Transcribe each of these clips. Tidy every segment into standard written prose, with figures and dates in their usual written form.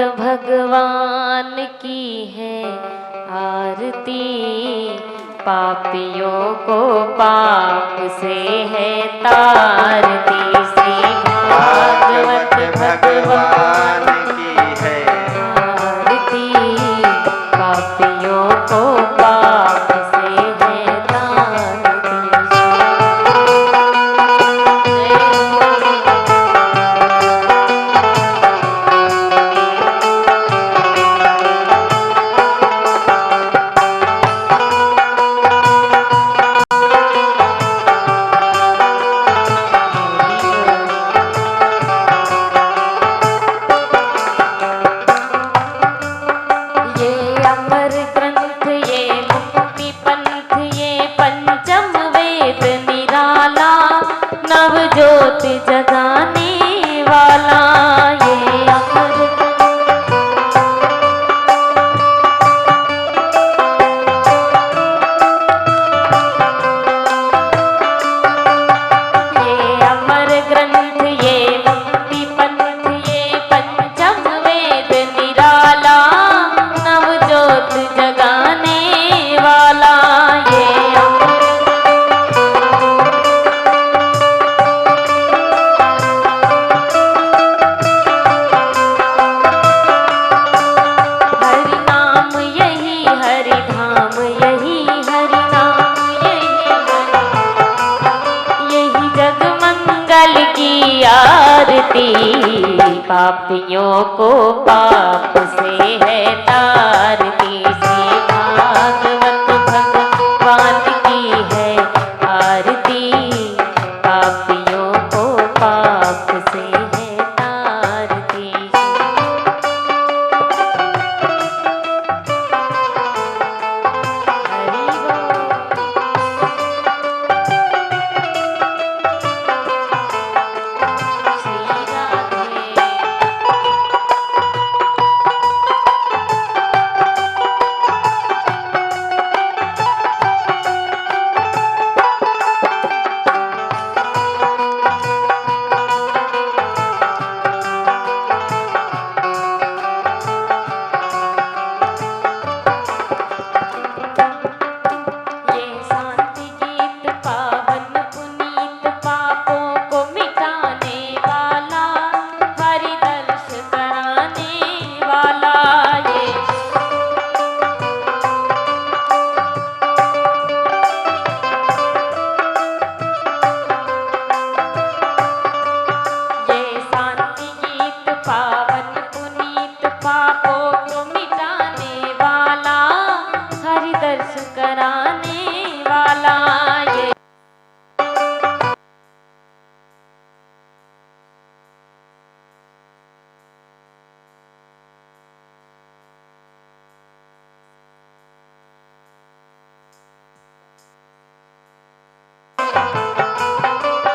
भगवान की है आरती, पापियों को पाप से है तारती। श्री भागवत भगवान की है आरती, पापियों को पाप से है तारती। ज्योति जगाने वाला ये अमर ग्रंथ, ये मुक्ति पंथ, ये पंचम वेद निराला, नव ज्योत जगाने वाला ये आरती, पापियों को पाप से है तारती। श्री भागवत भगवान की है आरती, पापियों को पाप से है तारती।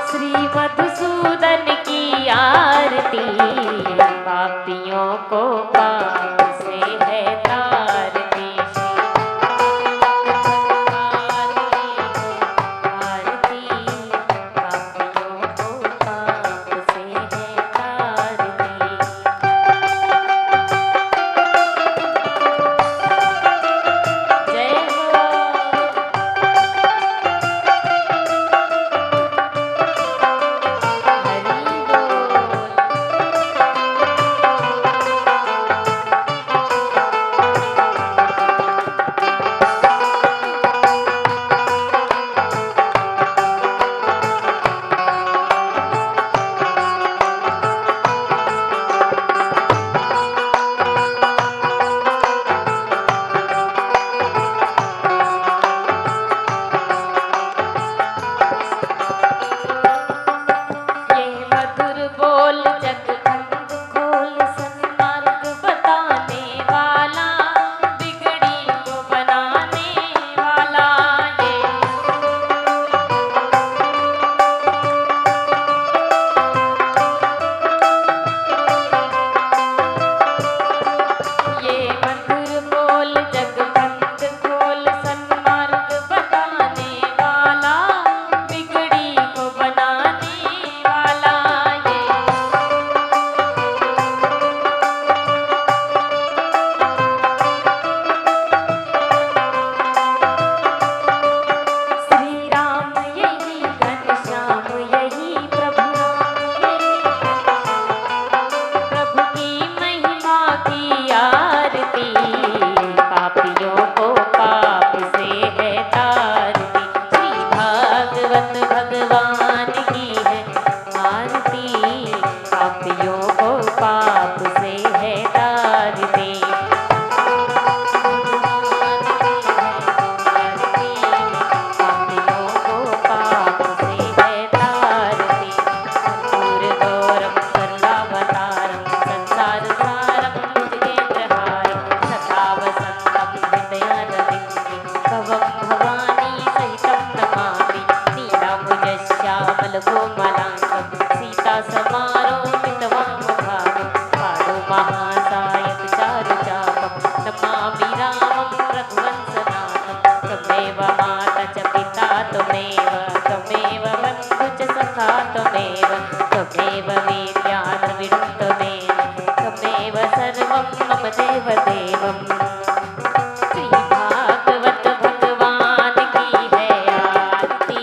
श्री मधुसूदन की आरती, पापियों को पाप से है तारती। आरती, पापियों को पाप से है तारती। जय हो। हरि बोल। त्वमेव वेद्याद्रविणं त्वमेव त्वमेव सर्वं मम देवदेवम् श्री भागवत भगवान की है आरती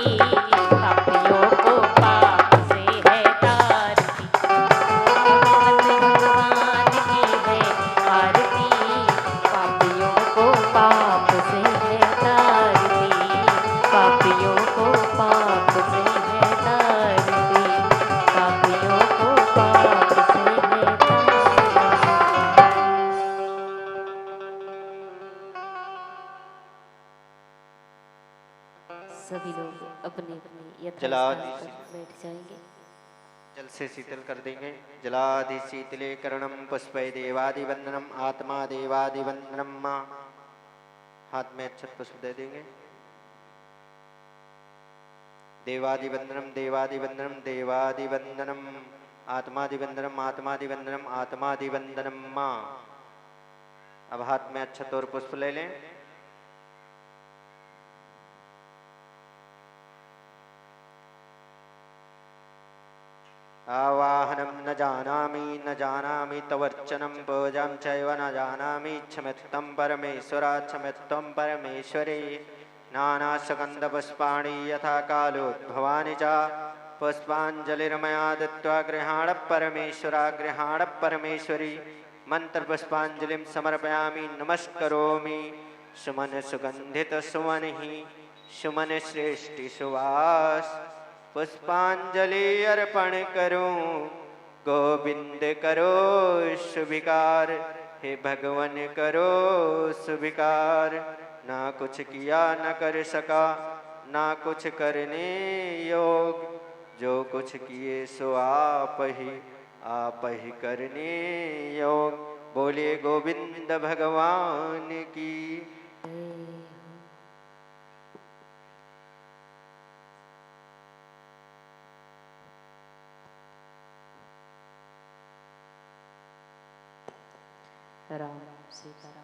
पापियों को पाप से है तारती भागवत भगवान की है आरती पापियों को पाप से है तारती पापियों को पाप से है तारती पापियों को पाप से है सभी लोग अपने अपने यथास्थान पर बैठ जाएंगे। जल से शीतल कर देंगे। जलादि शीतले करणम पुष्पै देवादिवंदनम आत्मा देवादिवंदनम माँ। हाथ में अक्षत पुष्प दे देंगे। देवादिवंदनम देवादिवंदनम देवादिवंदनम आत्मादिवंदनम आत्मादिवंदनम आत्मादिवंदनम माँ। अब हाथ में अक्षत और पुष्प ले लें। आवाहनम न जानामि तवर्चनम पूजां चैव न जानामि क्षमित्वं परमेश्वरा क्षमित्वं परमेश्वरे नानासुगन्धपुष्पाणि यथा कालोद्भवानि च पुष्पाञ्जलिर्मया दत्त्वा गृहाण परमेश्वरा गृहाण परमेश्वरी मंत्रपुष्पाञ्जलिं समर्पयामि नमस्करोमि सुमन सुगन्धित सुमनिः सुमन श्रेष्ठि सुवास पुष्पांजलि अर्पण करूं गोविंद करो शुभिकार हे भगवन करो शुभिकार ना कुछ किया न कर सका ना कुछ करने योग जो कुछ किए सो आप ही करने योग बोलिए गोविंद भगवान की। राम सीताराम।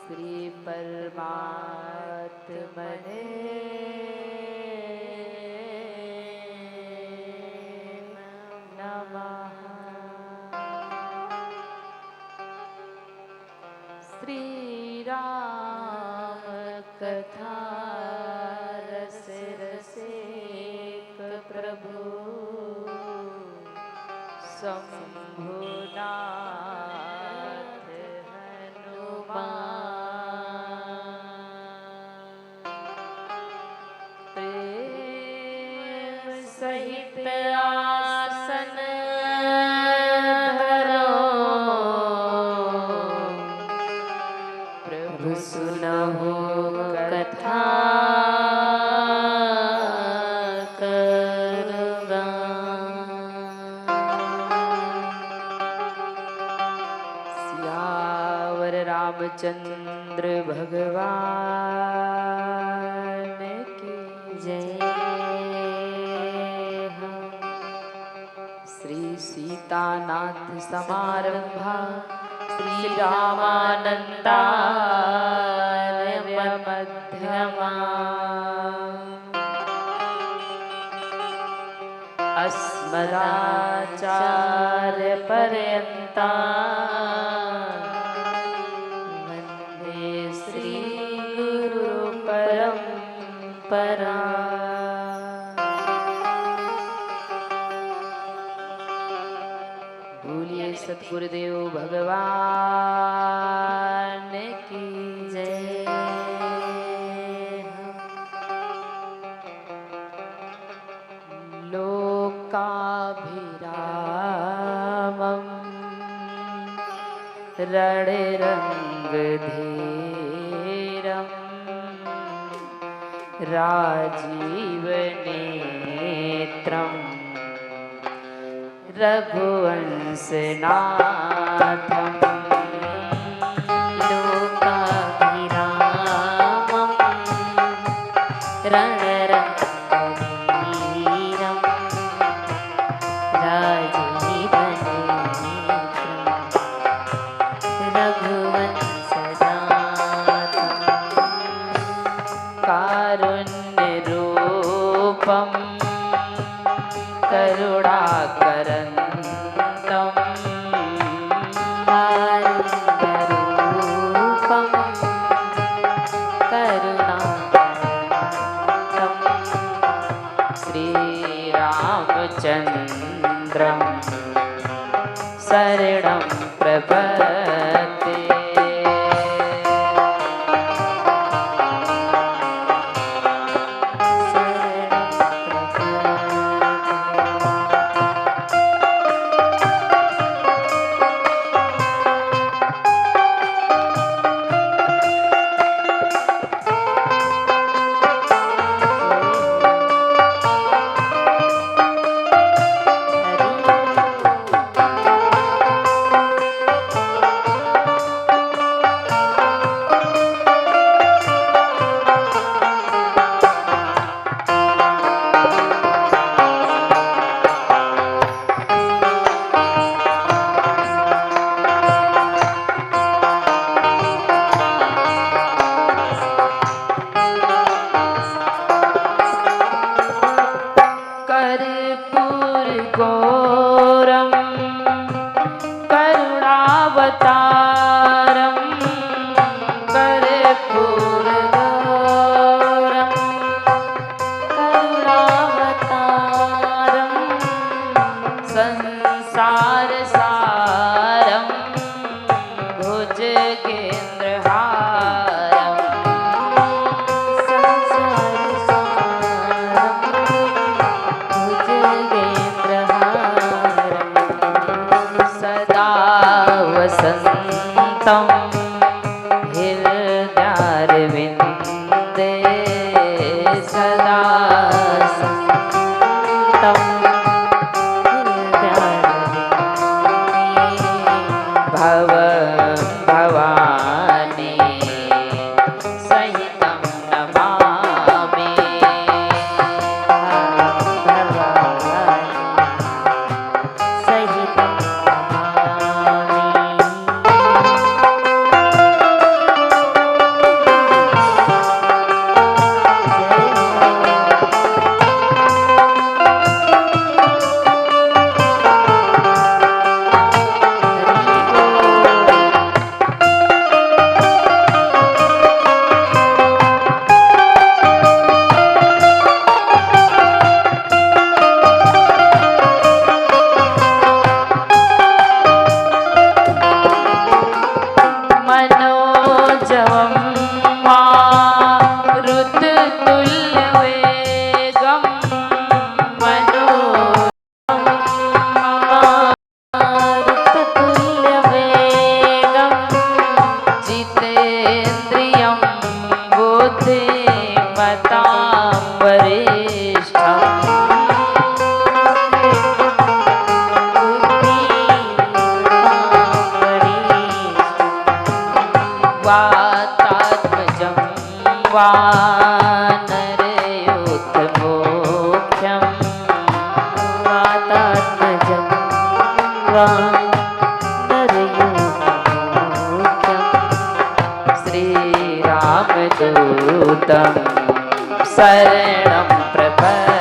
श्री परमात्मने नमः। श्री राम कथा रस रसिक प्रभु शंभुनाथ हनुमान सहित आसन धरो प्रभु सुनहु कथा करवा। सियावर रामचंद्र भगवान की जय। सीतानाथ समारंभा श्री रामानंदारम्भ अस्मदाचार्यपर्यन्ता वन्दे श्रीगुरुपरम्परा। बोलिए सतगुरुदेव भगवान की जय। लोकाभिरामं रणरङ्गधीरं राजीवनेत्रं रघुवंशनाथं लोकाभिरामं रणरङ्गधीरं राजीवनेत्रं रघुवंशनाथं कारुण्यरूपं करुणाकरन्तं कारुण्यरूपं करुणाकरन्तं श्रीरामचन्द्रं शरणं प्रपद्ये। कर्पूरगौरं करुणावतारं कर्पूरगौरं करुणावतारं संसारसारं भुजगेन्द्रहारं सदा वसन्तं हृदयारविन्दे सदा वसन्तं भव भवानी सहितं नमामि सहितं नमामि। मनोजवं मारुततुल्यवेगं मारुततुल्यवेगं जितेन्द्रियं बुद्धिमतां वरिष्ठम् वातात्मजं वानरयूथमुख्यं वातात्मजं वानरयूथमुख्यं श्रीरामदूतं दूतं शरणं प्रपद्ये।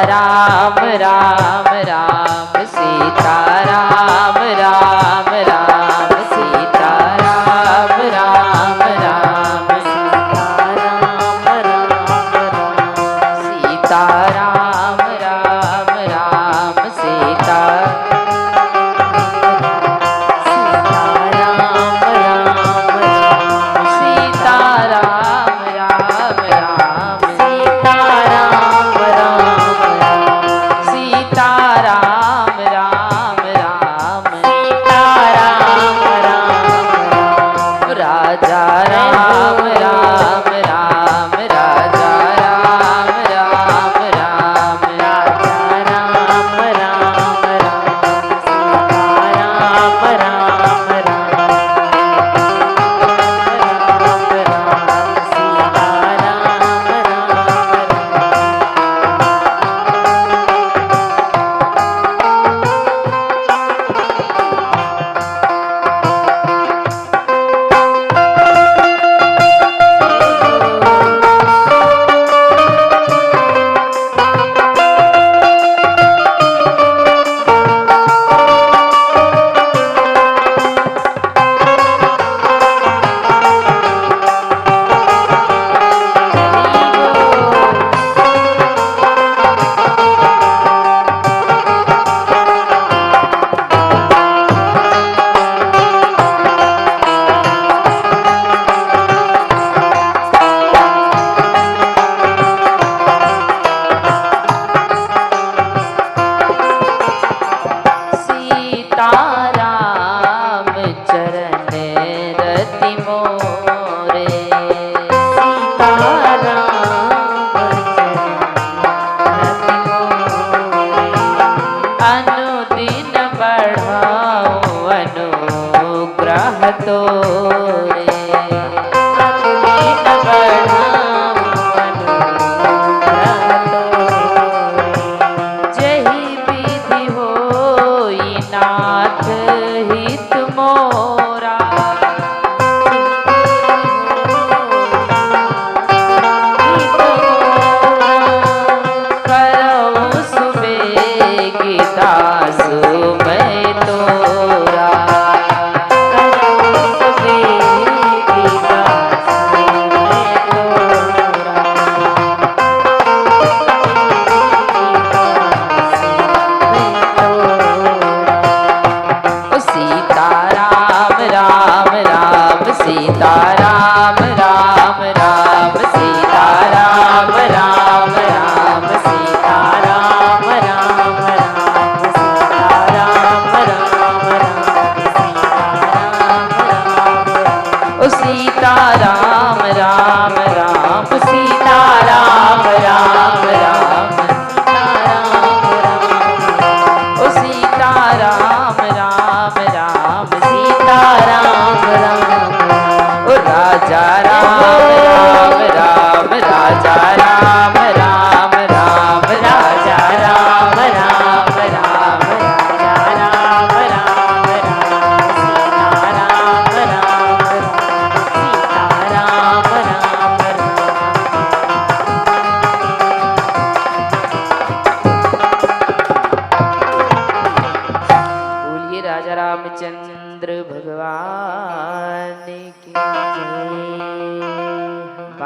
राम राम राम सीता राम राम राम सीता राम राम राम सीता राम राम राम सीता सीता राम राम राम सीता राम राम राम राजा राम राम राम राजा राम राम राम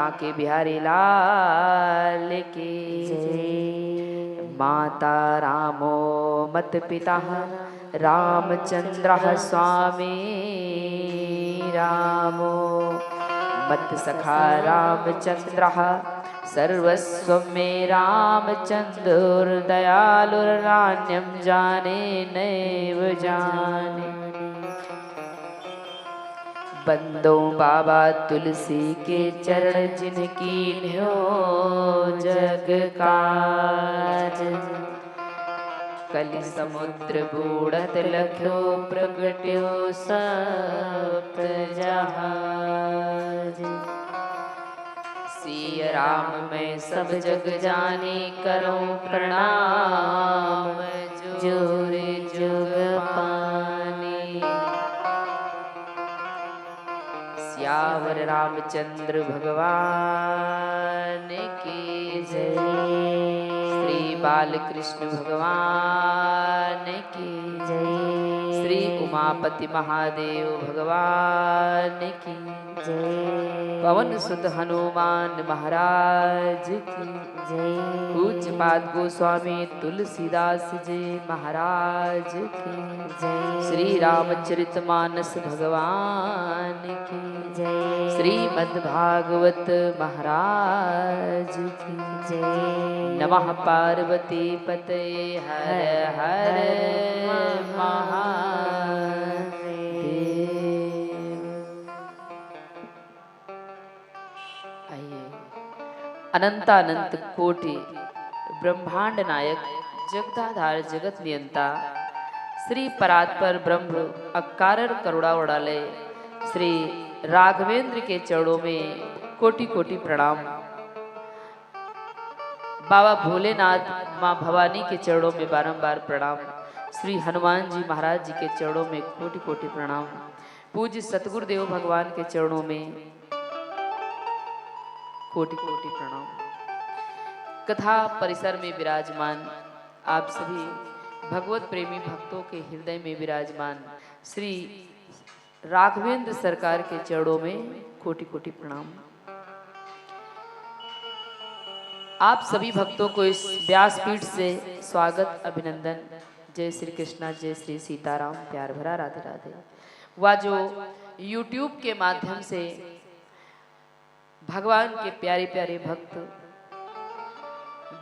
बांके बिहारी लाल की जय। माता रामो मत पिता रामचंद्र स्वामी रामो मत सखा रामचंद्र सर्वस्व मे रामचंद्र दयालुर्नान्यं जाने नैव जाने। बंदो बाबा तुलसी के चरण जिनकी न्यो जग काज। कलि समुद्र बूढ़त लख्यो प्रगट्यो सप्त जहाज। सिय राम मैं सब जग जानी करो प्रणाम जोर जुग पानी। सियावर रामचंद्र भगवान की जय। श्री बालकृष्ण भगवान की जय। श्री उमापति महादेव भगवान की जय। पवन सुत हनुमान महाराज की जय। पूज्य पाद गोस्वामी तुलसीदास जी महाराज की जय। श्री रामचरितमानस भगवान की जय। श्रीमद् भागवत महाराज की जय। नमः पार्वती पते हर हर महादेव। आइए अनंतानंत कोटि ब्रह्मांड नायक जगदाधार जगत नियंता श्री परात्पर ब्रह्म अकारण करुणा उड़ालय श्री राघवेंद्र के चरणों में कोटि कोटि प्रणाम। बाबा भोलेनाथ माँ भवानी के चरणों में बारंबार प्रणाम। श्री हनुमान जी महाराज जी के चरणों में कोटि कोटि प्रणाम। पूज्य सतगुरुदेव भगवान के चरणों में कोटि कोटि प्रणाम। कथा परिसर में विराजमान आप सभी भगवत प्रेमी भक्तों के हृदय में विराजमान श्री राघवेंद्र सरकार के चरणों में कोटि कोटि प्रणाम। आप सभी भक्तों को इस व्यासपीठ से स्वागत अभिनंदन। जय श्री कृष्णा, जय श्री सीताराम, प्यार भरा राधे राधे। वह जो YouTube के माध्यम से भगवान के प्यारे प्यारे भक्त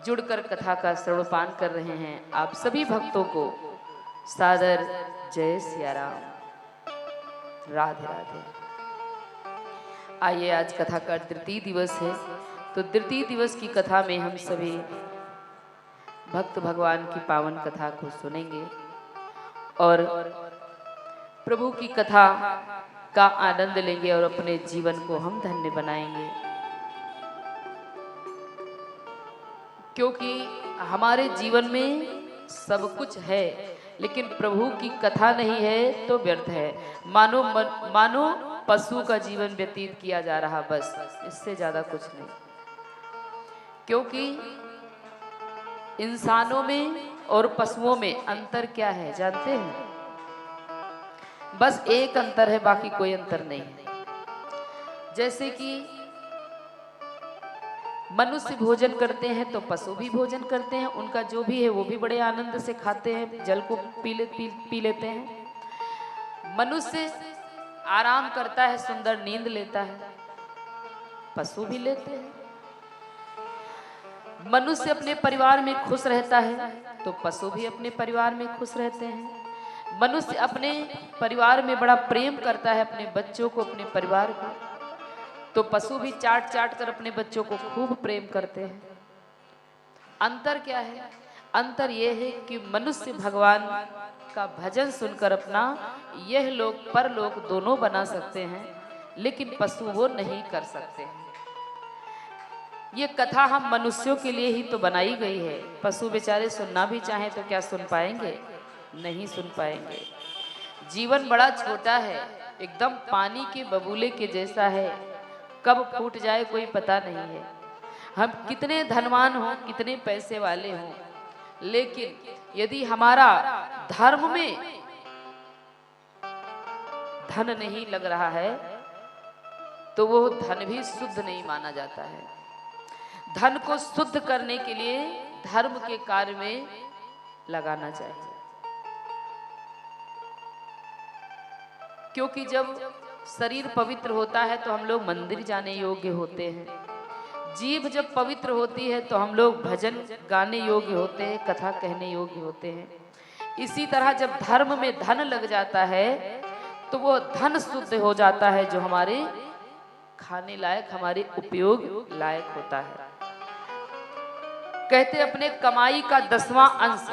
जुड़कर कथा का श्रवणपान कर रहे हैं, आप सभी भक्तों को सादर जय सिया राम, राधे राधे। आइए आज कथा का तृतीय दिवस है, तो तृतीय दिवस की कथा में हम सभी भक्त भगवान की पावन कथा को सुनेंगे और प्रभु की कथा का आनंद लेंगे और अपने जीवन को हम धन्य बनाएंगे। क्योंकि हमारे जीवन में सब कुछ है, लेकिन प्रभु की कथा नहीं है तो व्यर्थ है। मानो पशु का जीवन व्यतीत किया जा रहा, बस इससे ज्यादा कुछ नहीं। क्योंकि इंसानों में और पशुओं में अंतर क्या है जानते हैं? बस एक अंतर है, बाकी कोई अंतर नहीं है। जैसे कि मनुष्य भोजन करते हैं तो पशु भी भोजन करते हैं, उनका जो भी है वो भी बड़े आनंद से खाते हैं, जल को पी लेते हैं। मनुष्य आराम करता है, सुंदर नींद लेता है, पशु भी लेते हैं। मनुष्य अपने परिवार में खुश रहता है तो पशु भी अपने परिवार में खुश रहते हैं। मनुष्य अपने परिवार में बड़ा प्रेम करता है, अपने बच्चों को, अपने परिवार को, तो पशु भी चाट चाट कर अपने बच्चों को खूब प्रेम करते हैं। अंतर क्या है? अंतर यह है कि मनुष्य भगवान का भजन सुनकर अपना यह लोक परलोक दोनों बना सकते हैं, लेकिन पशु वो नहीं कर सकते हैं। ये कथा हम मनुष्यों के लिए ही तो बनाई गई है। पशु बेचारे सुनना भी चाहें तो क्या सुन पाएंगे? नहीं सुन पाएंगे। जीवन बड़ा छोटा है, एकदम पानी के बबूले के जैसा है, कब फूट जाए कोई पता नहीं है। हम कितने धनवान हों, कितने पैसे वाले हों, लेकिन यदि हमारा धर्म में धन नहीं लग रहा है तो वो धन भी शुद्ध नहीं माना जाता है। धन को शुद्ध करने के लिए धर्म के कार्य में लगाना चाहिए, क्योंकि जब शरीर पवित्र होता है तो हम लोग मंदिर जाने योग्य होते हैं। जीभ जब पवित्र होती है तो हम लोग भजन गाने योग्य होते हैं, कथा कहने योग्य होते हैं। इसी तरह जब धर्म में धन लग जाता है तो वो धन शुद्ध हो जाता है, जो हमारे खाने लायक, हमारे उपयोग लायक होता है। कहते अपने कमाई का 10वां अंश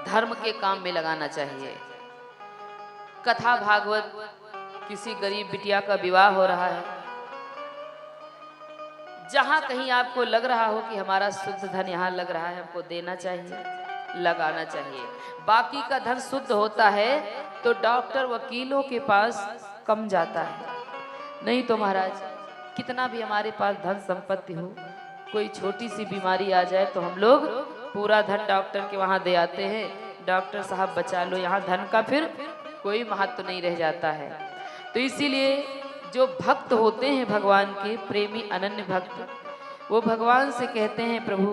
धर्म के काम में लगाना चाहिए। कथा भागवत, किसी गरीब बिटिया का विवाह हो रहा है, जहां कहीं आपको लग रहा हो कि हमारा शुद्ध धन यहाँ लग रहा है, हमको देना चाहिए, लगाना चाहिए। बाकी का धन शुद्ध होता है तो डॉक्टर वकीलों के पास कम जाता है। नहीं तो महाराज कितना भी हमारे पास धन संपत्ति हो, कोई छोटी सी बीमारी आ जाए तो हम लोग पूरा धन डॉक्टर के वहां दे आते हैं, डॉक्टर साहब बचा लो। यहाँ धन का फिर कोई महत्व नहीं रह जाता है। तो इसीलिए जो भक्त होते हैं भगवान के, प्रेमी अनन्य भक्त, वो भगवान से कहते हैं प्रभु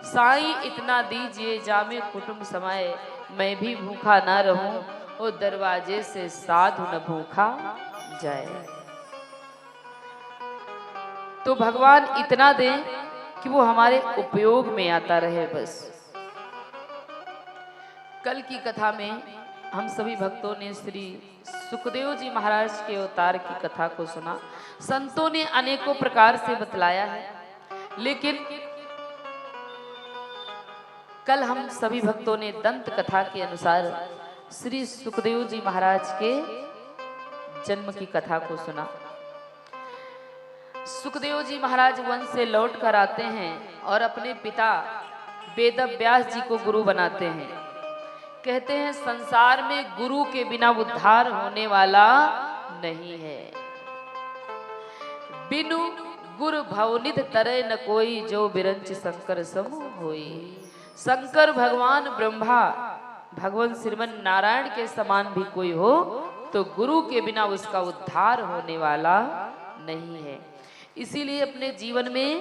साईं इतना दीजिए जामे कुटुंब समाए, मैं भी भूखा ना रहूं, वो दरवाजे से साधु न भूखा जाए। तो भगवान इतना दें कि वो हमारे उपयोग में आता रहे बस। कल की कथा में हम सभी भक्तों ने श्री सुखदेव जी महाराज के अवतार की कथा को सुना। संतों ने अनेकों प्रकार से बतलाया है, लेकिन कल हम सभी भक्तों ने दंत कथा के अनुसार श्री सुखदेव जी महाराज के जन्म की कथा को सुना। सुखदेव जी महाराज वन से लौट कर आते हैं और अपने पिता वेदव्यास जी को गुरु बनाते हैं। कहते हैं संसार में गुरु के बिना उद्धार होने वाला नहीं है। बिनु गुरु भवनिध तरय न कोई, जो बिरंच शंकर समूह होई। शंकर भगवान ब्रह्मा, भगवान श्रीमन नारायण के समान भी कोई हो तो गुरु के बिना उसका उद्धार होने वाला नहीं है। इसीलिए अपने जीवन में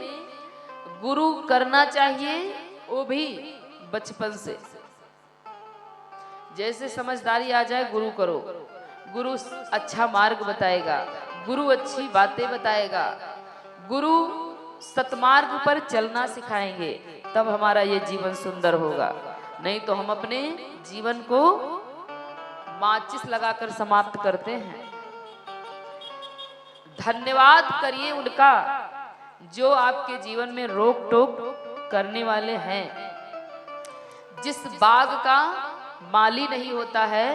गुरु करना चाहिए, वो भी बचपन से। जैसे समझदारी आ जाए गुरु करो, गुरु अच्छा मार्ग बताएगा, गुरु अच्छी बातें बताएगा, गुरु सतमार्ग पर चलना सिखाएंगे, तब हमारा ये जीवन सुंदर होगा। नहीं तो हम अपने जीवन को माचिस लगाकर समाप्त करते हैं। धन्यवाद करिए उनका जो आपके जीवन में रोक टोक करने वाले हैं। जिस बाग का माली नहीं होता है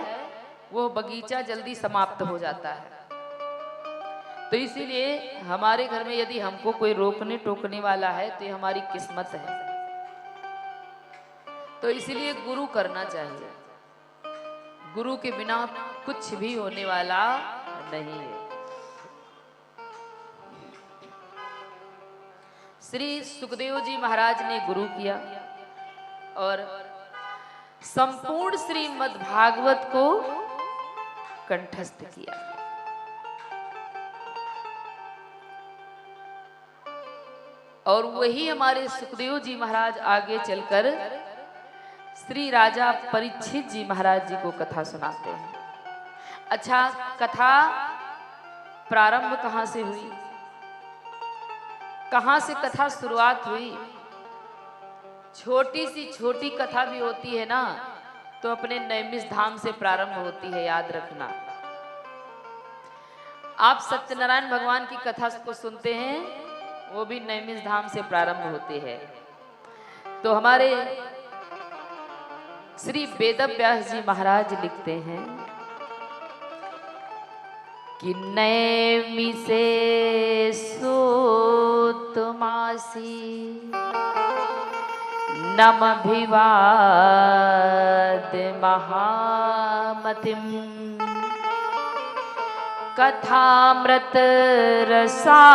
वो बगीचा जल्दी समाप्त हो जाता है। तो इसीलिए हमारे घर में यदि हमको कोई रोकने टोकने वाला है तो ये हमारी किस्मत है। तो इसीलिए गुरु करना चाहिए। गुरु के बिना कुछ भी होने वाला नहीं है। श्री सुखदेव जी महाराज ने गुरु किया और संपूर्ण श्रीमद् भागवत को कंठस्थ किया। और वही हमारे सुखदेव जी महाराज आगे चलकर श्री राजा परीक्षित जी महाराज जी को कथा सुनाते हैं। अच्छा, कथा प्रारंभ कहाँ से हुई, कहाँ से कथा शुरुआत हुई? छोटी सी छोटी कथा भी होती है ना तो अपने नैमिष धाम से प्रारंभ होती है, याद रखना। आप सत्यनारायण भगवान की कथा को सुनते हैं, वो भी नैमिष धाम से प्रारंभ होती है। तो हमारे श्री वेदव्यास जी महाराज लिखते हैं कि नैमि से सूत मासी नम भिवाद महामतिम कथामृत रसा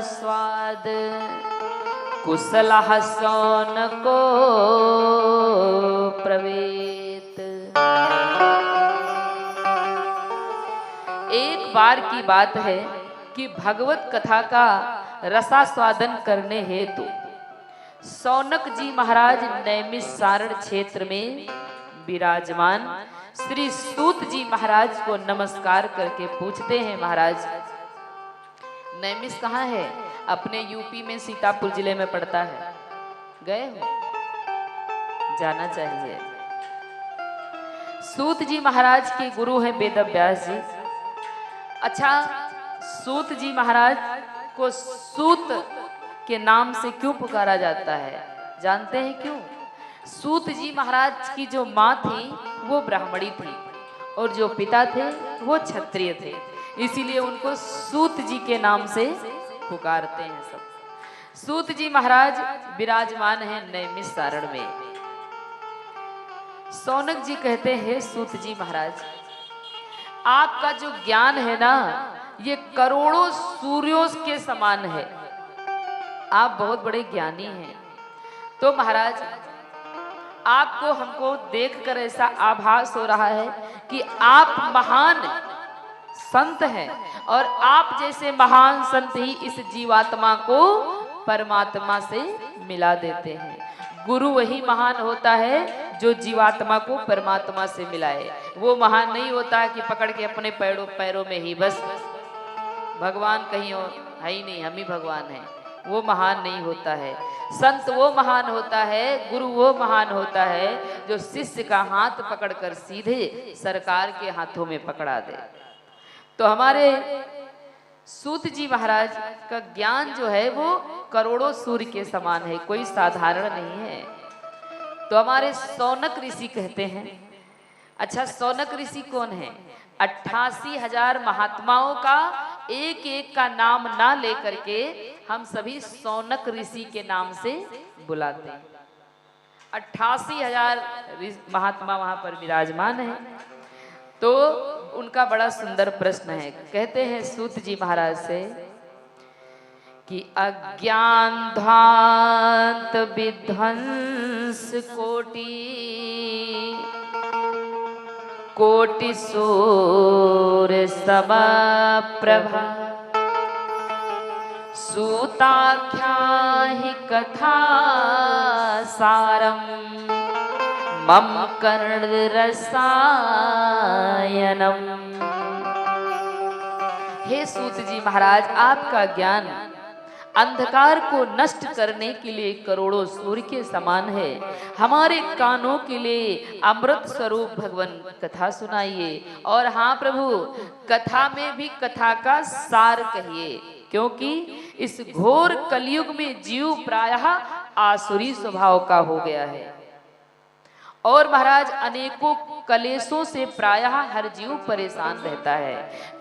स्वाद कुशलः सौन को प्रवेत। एक बार की बात है, कि भगवत कथा का रसास्वादन करने हेतु सौनक जी महाराज नैमिषारण्य क्षेत्र में विराजमान श्री सूत जी महाराज को नमस्कार करके पूछते हैं, महाराज नैमिष कहाँ है? अपने यूपी में सीतापुर जिले में पड़ता है, गए हो? जाना चाहिए। सूत जी महाराज के गुरु हैं वेदव्यास जी। अच्छा, सूत जी महाराज को सूत के नाम से क्यों पुकारा जाता है? जानते हैं क्यों? सूत जी महाराज की जो माँ थी वो ब्राह्मणी थी और जो पिता थे वो क्षत्रिय थे, इसीलिए उनको सूत जी के नाम से पुकारते हैं सब। सूत जी महाराज विराजमान हैं नैमिषारण्य में। सौनक जी कहते हैं, सूत जी महाराज आपका जो ज्ञान है ना, ये करोड़ों सूर्यों के समान है, आप बहुत बड़े ज्ञानी हैं। तो महाराज आपको हमको देखकर ऐसा आभास हो रहा है कि आप महान संत हैं और आप जैसे महान संत ही इस जीवात्मा को परमात्मा से मिला देते हैं। गुरु वही महान होता है जो जीवात्मा को परमात्मा से मिलाए। वो महान नहीं होता है कि पकड़ के अपने पैरों में ही बस भगवान कहीं है ही नहीं, हम ही भगवान हैं, वो महान नहीं होता है। संत वो महान होता है, गुरु वो महान होता है जो शिष्य का हाथ पकड़कर सीधे सरकार के हाथों में पकड़ा दे। तो हमारे सूत जी महाराज का ज्ञान जो है वो करोड़ों सूर्य के समान है, कोई साधारण नहीं है। तो हमारे सौनक ऋषि कहते हैं, अच्छा सौनक ऋषि कौन है? 88,000 महात्माओं का एक एक का नाम ना लेकर के हम सभी सौनक ऋषि के नाम से बुलाते हैं। 88,000 महात्मा वहां पर विराजमान है। तो उनका बड़ा सुंदर प्रश्न है, कहते हैं सूत जी महाराज से कि अज्ञान ध्वांत विध्वंस कोटि सूर्य समप्रभा सूताख्या हि कथा सारम मम कर्ण रसायनम। हे सूत जी महाराज, आपका ज्ञान अंधकार को नष्ट करने के लिए करोड़ों सूर्य के समान है। हमारे कानों के लिए अमृत स्वरूप भगवान कथा सुनाइए। और हाँ प्रभु, कथा में भी कथा का सार कहिए, क्योंकि इस घोर कलयुग में जीव प्रायः आसुरी स्वभाव का हो गया है। और महाराज अनेकों कलेशों से प्रायः हर जीव परेशान रहता है।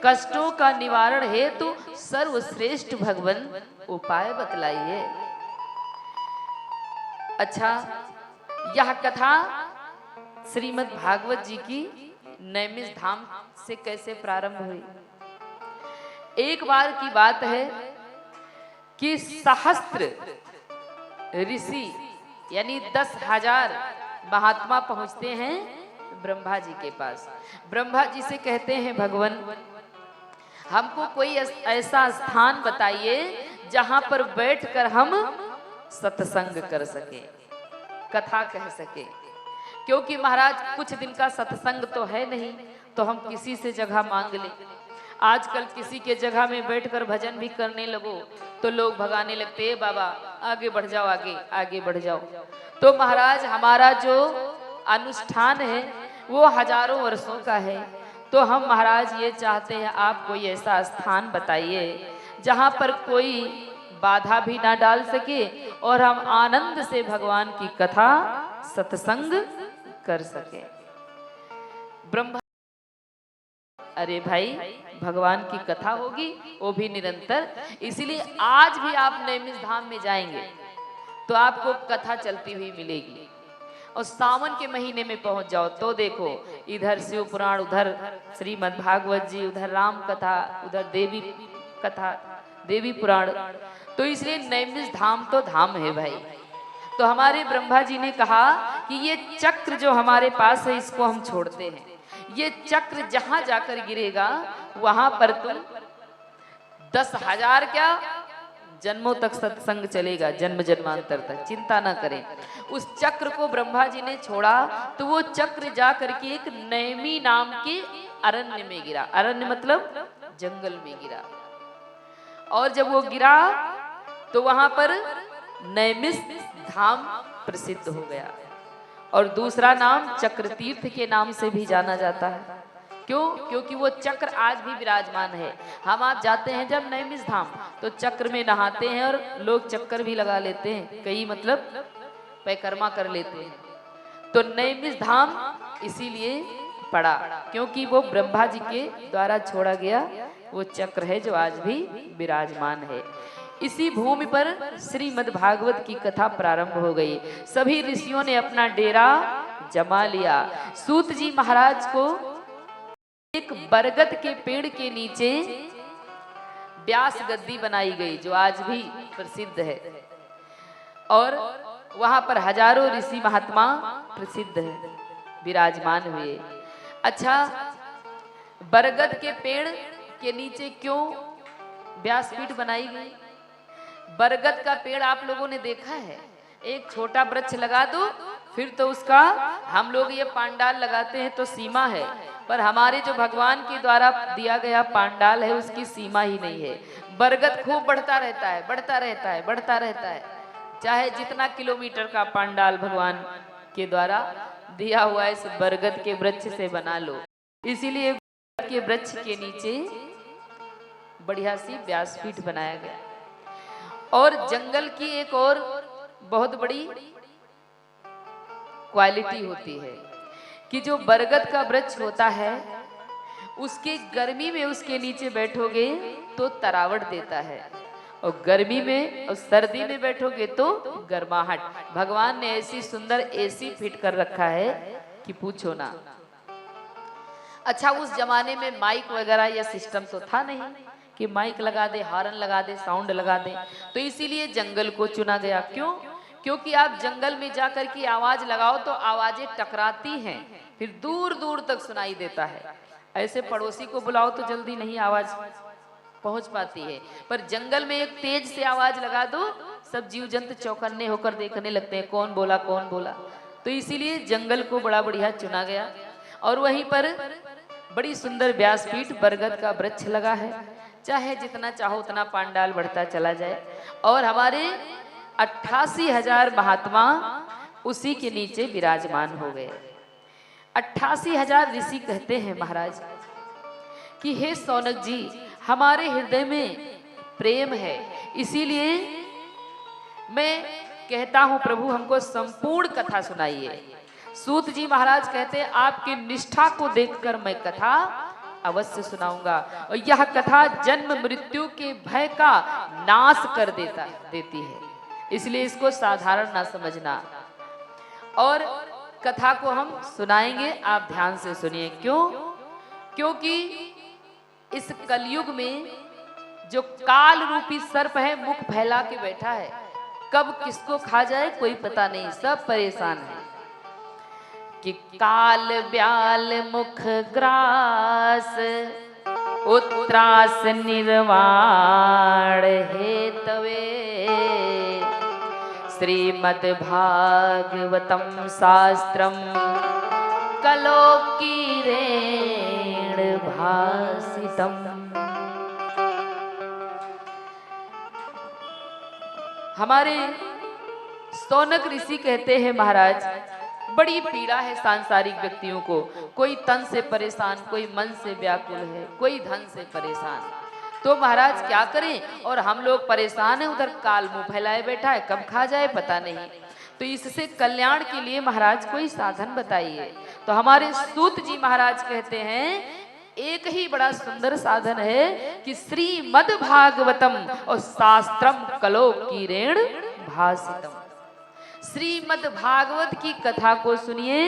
कष्टों का निवारण हेतु तो सर्वश्रेष्ठ भगवान उपाय बतलाइए। अच्छा, यह कथा श्रीमद् भागवत जी की नैमिष धाम से कैसे प्रारंभ हुई? एक बार की बात है कि सहस्त्र ऋषि यानी 10,000 महात्मा पहुंचते हैं ब्रह्मा जी के पास। ब्रह्मा जी से कहते हैं, भगवान हमको कोई ऐसा स्थान बताइए जहां पर बैठकर हम सत्संग कर सके, कथा कह सके। क्योंकि महाराज कुछ दिन का सत्संग तो है नहीं, तो हम किसी से जगह मांग ले। आजकल किसी के जगह में बैठकर भजन भी करने लगो तो लोग भगाने लगते हैं, बाबा आगे बढ़ जाओ, आगे बढ़ जाओ। तो महाराज हमारा जो अनुष्ठान है वो हजारों वर्षों का है। तो हम महाराज ये चाहते हैं आप कोई ऐसा स्थान बताइए जहाँ पर कोई बाधा भी ना डाल सके और हम आनंद से भगवान की कथा सत्संग कर सके। ब्रह्मा, अरे भाई भगवान की कथा होगी वो भी निरंतर, इसीलिए आज भी आप नैमिष धाम में जाएंगे तो आपको कथा चलती हुई मिलेगी। और सावन के महीने में पहुंच जाओ तो देखो, इधर शिव पुराण, उधर श्रीमद् भागवत जी, उधर राम कथा, उधर देवी कथा, देवी पुराण। तो इसलिए नैमिष धाम तो धाम है भाई। तो हमारे ब्रह्मा जी ने कहा कि ये चक्र जो हमारे पास है इसको हम छोड़ते हैं। ये चक्र जहां जाकर गिरेगा वहां पर तुम 10,000 क्या जन्मों तक सत्संग चलेगा, जन्म जन्मांतर तक, चिंता ना करें। उस चक्र को ब्रह्मा जी ने छोड़ा तो वो चक्र जा करके एक नैमी नाम के अरण्य में गिरा। अरण्य मतलब जंगल में गिरा। और जब वो गिरा तो वहां पर नैमिष धाम प्रसिद्ध हो गया और दूसरा नाम चक्र तीर्थ के नाम से भी जाना जाता है। क्यों? क्योंकि वो चक्र आज भी विराजमान है। हम आप जाते हैं जब नैमिष धाम तो चक्र में नहाते हैं और लोग चक्कर भी लगा लेते हैं, कई मतलब परिक्रमा कर लेते हैं। तो नैमिष धाम इसीलिए पड़ा क्योंकि वो ब्रह्मा जी के द्वारा छोड़ा गया वो चक्र है जो आज भी विराजमान है। इसी भूमि पर श्रीमद् भागवत की कथा प्रारंभ हो गई। सभी ऋषियों ने अपना डेरा जमा लिया। सूत जी महाराज को एक बरगद के पेड़ के नीचे व्यास गद्दी बनाई गई जो आज भी प्रसिद्ध है और वहां पर हजारों ऋषि महात्मा प्रसिद्ध है, विराजमान हुए। अच्छा, बरगद के पेड़ के नीचे क्यों व्यासपीठ बनाई गई? बरगद का पेड़ आप लोगों ने देखा है, एक छोटा वृक्ष लगा दो फिर तो उसका, हम लोग ये पांडाल लगाते हैं तो सीमा है, पर हमारे जो भगवान के द्वारा दिया गया पांडाल है उसकी सीमा ही नहीं है। बरगद खूब बढ़ता रहता है, बढ़ता रहता है, बढ़ता रहता है, चाहे जितना किलोमीटर का पांडाल भगवान के द्वारा दिया हुआ है इस बरगद के वृक्ष से बना लो। इसीलिए बरगद के वृक्ष के नीचे बढ़िया सी व्यासपीठ बनाया गया। और जंगल की एक और बहुत बड़ी क्वालिटी होती है कि जो बरगद का वृक्ष होता है उसके गर्मी में उसके नीचे बैठोगे तो तरावट देता है और गर्मी में और सर्दी में बैठोगे तो गर्माहट। भगवान ने ऐसी सुंदर एसी फिट कर रखा है कि पूछो ना। अच्छा, उस जमाने में माइक वगैरह या सिस्टम तो था नहीं कि माइक लगा दे, हॉर्न लगा दे, साउंड लगा दे, तो इसीलिए जंगल को चुना गया। क्यों? क्योंकि आप जंगल में जाकर के आवाज लगाओ तो आवाजें टकराती हैं, फिर दूर दूर तक सुनाई देता है। ऐसे पड़ोसी को बुलाओ तो जल्दी नहीं आवाज पहुंच पाती है, पर जंगल में एक तेज से आवाज लगा दो सब जीव जंतु चौकन्ने होकर देखने लगते हैं कौन बोला कौन बोला। तो इसीलिए जंगल को बड़ा बढ़िया चुना गया और वहीं पर बड़ी सुंदर व्यासपीठ बरगद का वृक्ष लगा है। चाहे जितना चाहो उतना पांडाल बढ़ता चला जाए और हमारे 88,000 महात्मा उसी के नीचे विराजमान हो गए। 88,000 ऋषि कहते हैं महाराज कि हे सौनक जी, हमारे हृदय में प्रेम है, इसीलिए मैं कहता हूं प्रभु हमको संपूर्ण कथा सुनाइए। सूत जी महाराज कहते हैं आपकी निष्ठा को देखकर मैं कथा अवश्य सुनाऊंगा और यह कथा जन्म मृत्यु के भय का नाश कर देती है, इसलिए इसको साधारण ना समझना। और कथा को हम सुनाएंगे, आप ध्यान से सुनिए। क्यों? क्योंकि इस कलयुग में जो काल रूपी सर्प है मुख फैला के बैठा है, कब किसको खा जाए कोई पता नहीं, सब परेशान है कि काल ब्याल मुख ग्रास उत्त्रास निर्वाण हेतवे श्रीमद् भागवतम शास्त्रम कलोकीरेण भासितम। हमारे सौनक ऋषि कहते हैं महाराज बड़ी पीड़ा है सांसारिक व्यक्तियों को, कोई तन से परेशान, कोई मन से व्याकुल है, कोई धन से परेशान, तो महाराज क्या करें? और हम लोग परेशान हैं, उधर काल मुंह फैलाए बैठा है, कब खा जाए पता नहीं। तो इससे कल्याण के लिए महाराज कोई साधन बताइए। तो हमारे सूत जी महाराज कहते हैं एक ही बड़ा सुंदर साधन है कि श्रीमद् भागवतम और शास्त्रम कलोकीरेण भासितम। श्रीमद् भागवत की कथा को सुनिए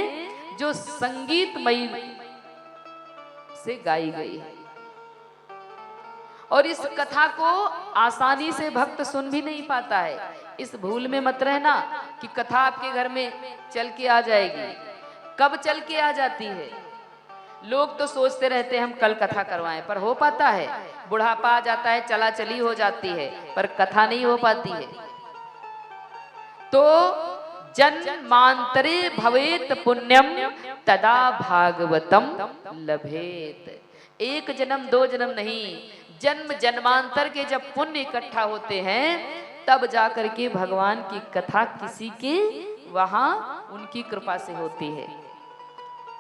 जो संगीतमयी से गाई गई है और इस कथा को आसानी से भक्त सुन भी नहीं पाता है। इस भूल में मत रहना कि कथा आपके घर में चल के आ जाएगी, कब चल के आ जाती है, लोग तो सोचते रहते हैं हम कल कथा करवाएं, पर हो पाता है? बुढ़ापा आ जाता है, चला चली हो जाती है, पर कथा नहीं हो पाती है। तो जन्मांतरे भवेत पुण्यम तदा भागवतम लभेत। एक जन्म दो जन्म नहीं, जन्म जन्मांतर के जब पुण्य इकट्ठा होते हैं तब जाकर के भगवान की कथा किसी के वहां उनकी कृपा से होती है।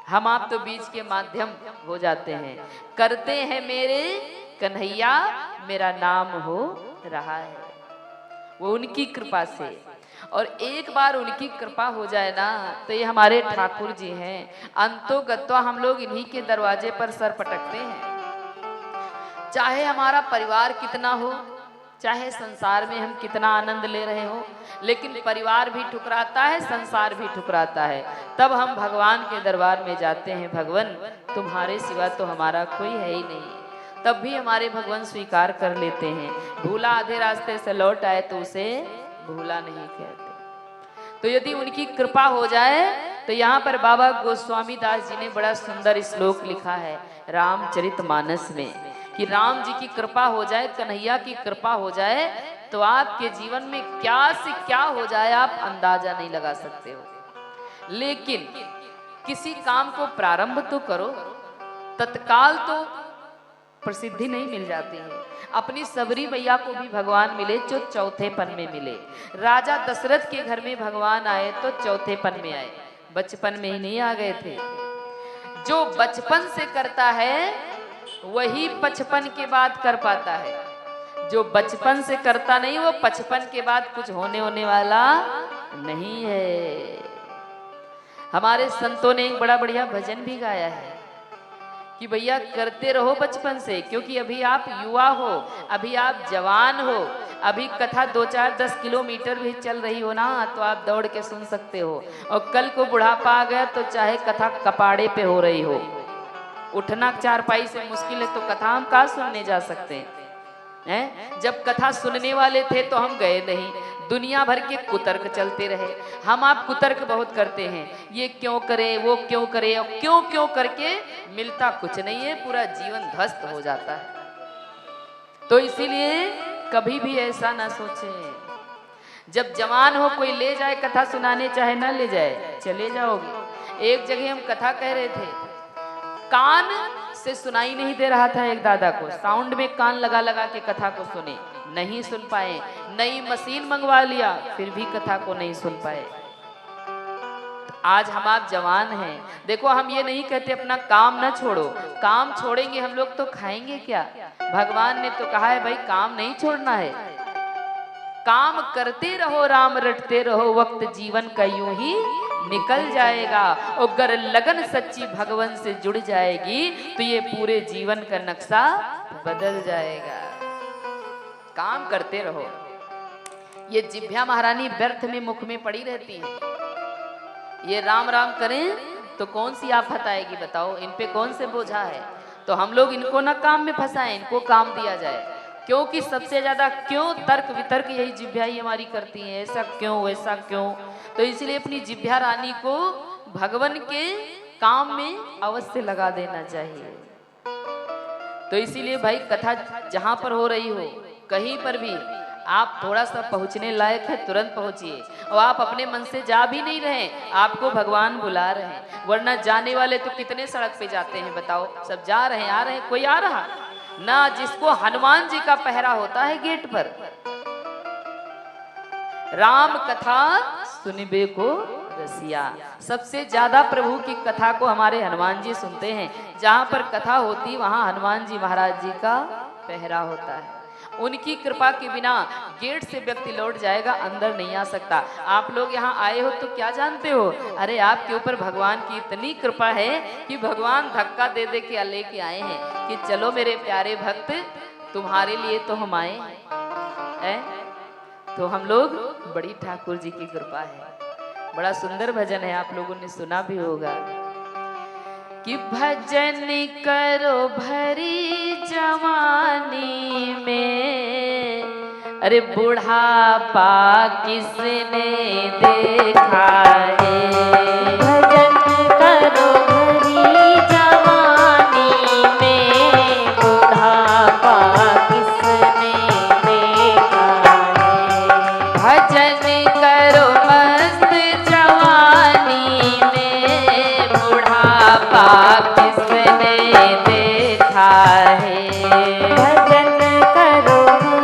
हम आप तो बीच के माध्यम हो जाते हैं, करते हैं मेरे कन्हैया मेरा नाम हो रहा है, वो उनकी कृपा से। और एक बार उनकी कृपा हो जाए ना तो ये हमारे ठाकुर जी हैं, अंतो गत्वा हम लोग इन्हीं के दरवाजे पर सर पटकते हैं। चाहे हमारा परिवार कितना हो, चाहे संसार में हम कितना आनंद ले रहे हो, लेकिन परिवार भी ठुकराता है, संसार भी ठुकराता है। तब हम भगवान के दरबार में जाते हैं, भगवान तुम्हारे सिवा तो हमारा कोई है ही नहीं। तब भी हमारे भगवान स्वीकार कर लेते हैं। भूला आधे रास्ते से लौट आए तो उसे भूला नहीं कहते। तो यदि उनकी कृपा हो जाए तो यहाँ पर बाबा गोस्वामी दास जी ने बड़ा सुंदर श्लोक लिखा है रामचरितमानस में कि राम जी की कृपा हो जाए, कन्हैया की कृपा हो जाए तो आपके जीवन में क्या से क्या हो जाए आप अंदाजा नहीं लगा सकते हो। लेकिन किसी काम को प्रारंभ तो करो, तत्काल तो प्रसिद्धि नहीं मिल जाती है। अपनी सबरी मैया को भी भगवान मिले जो चौथे पन में मिले। राजा दशरथ के घर में भगवान आए तो चौथे पन में आए, बचपन में ही नहीं आ गए थे। जो बचपन से करता है वही पचपन के बाद कर पाता है, जो बचपन से करता नहीं वो पचपन के बाद कुछ होने वाला नहीं है। हमारे संतों ने एक बड़ा बढ़िया भजन भी गाया है कि भैया करते रहो बचपन से, क्योंकि अभी आप युवा हो, अभी आप जवान हो, अभी कथा 2-4-10 किलोमीटर भी चल रही हो ना तो आप दौड़ के सुन सकते हो। और कल को बुढ़ापा आ गया तो चाहे कथा कपाड़े पे हो रही हो, उठना चारपाई से मुश्किल है तो कथा हम कहाँ सुनने जा सकते हैं? जब कथा सुनने वाले थे तो हम गए नहीं, दुनिया भर के कुतर्क चलते रहे। हम आप कुतर्क बहुत करते हैं, ये क्यों करे वो क्यों करे, और क्यों क्यों करके मिलता कुछ नहीं है, पूरा जीवन ध्वस्त हो जाता है। तो इसीलिए कभी भी ऐसा ना सोचें। जब जवान हो कोई ले जाए कथा सुनाने, चाहे ना ले जाए चले जाओगे। एक जगह हम कथा कह रहे थे, कान से सुनाई नहीं दे रहा था एक दादा को, साउंड में कान लगा लगा के कथा को सुने, नहीं सुन पाए। नई मशीन मंगवा लिया फिर भी कथा को नहीं सुन पाए। आज हम आप जवान हैं, देखो हम ये नहीं कहते अपना काम ना छोड़ो, काम छोड़ेंगे हम लोग तो खाएंगे क्या? भगवान ने तो कहा है भाई काम नहीं छोड़ना है, काम करते रहो, राम रटते रहो, वक्त जीवन का यूं ही निकल जाएगा। और अगर लगन सच्ची भगवान से जुड़ जाएगी तो ये पूरे जीवन का नक्शा बदल जाएगा। काम करते रहो। ये जिभ्या महारानी व्यर्थ में मुख में पड़ी रहती है, ये राम राम करें तो कौन सी आफत आएगी बताओ, इन पे कौन से बोझा है? तो हम लोग इनको ना काम में फंसाएं, इनको काम दिया जाए। क्योंकि सबसे ज्यादा क्यों तर्क वितर्क यही जिभ्या ही हमारी करती है, ऐसा क्यों वैसा क्यों। तो इसलिए अपनी जिभ्या रानी को भगवान के काम में अवश्य लगा देना चाहिए। तो इसीलिए भाई कथा जहां पर हो रही हो, कहीं पर भी आप थोड़ा सा पहुंचने लायक है तुरंत पहुंचिए। और आप अपने मन से जा भी नहीं रहे, आपको भगवान बुला रहे हैं। वरना जाने वाले तो कितने सड़क पे जाते हैं बताओ, सब जा रहे हैं आ रहे हैं, कोई आ रहा ना। जिसको हनुमान जी का पहरा होता है गेट पर, राम कथा सुनिबे को रसिया। सबसे ज्यादा प्रभु की कथा को हमारे हनुमान जी सुनते हैं। जहां पर कथा होती वहां हनुमान जी महाराज जी का पहरा होता है। उनकी कृपा के बिना गेट से व्यक्ति लौट जाएगा, अंदर नहीं आ सकता। आप लोग यहाँ आए हो तो क्या जानते हो? अरे आपके ऊपर भगवान की इतनी कृपा है कि भगवान धक्का दे दे के लेके आए हैं कि चलो मेरे प्यारे भक्त तुम्हारे लिए तो हम आए हैं। तो हम लोग बड़ी ठाकुर जी की कृपा है। बड़ा सुंदर भजन है, आप लोगों ने सुना भी होगा कि भजन करो भरी जवानी में, अरे बुढ़ापा किसने देखा है। भजन करो भरी जवानी बुढ़ापा किसने देखा है। भजन करो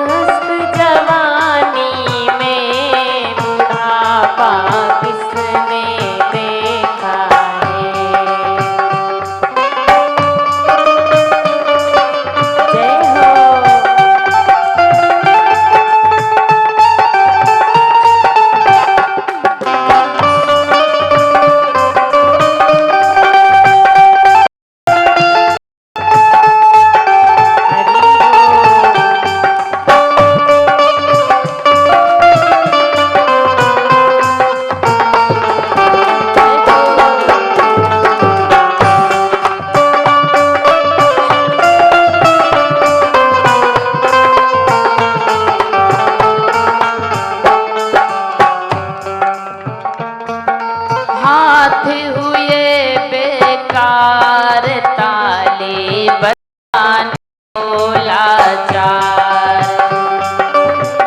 मस्त जवानी में, बुढ़ापा किसने देखा है। जय हो। हाथ हुए बेकार ताले बजाने को लाचार।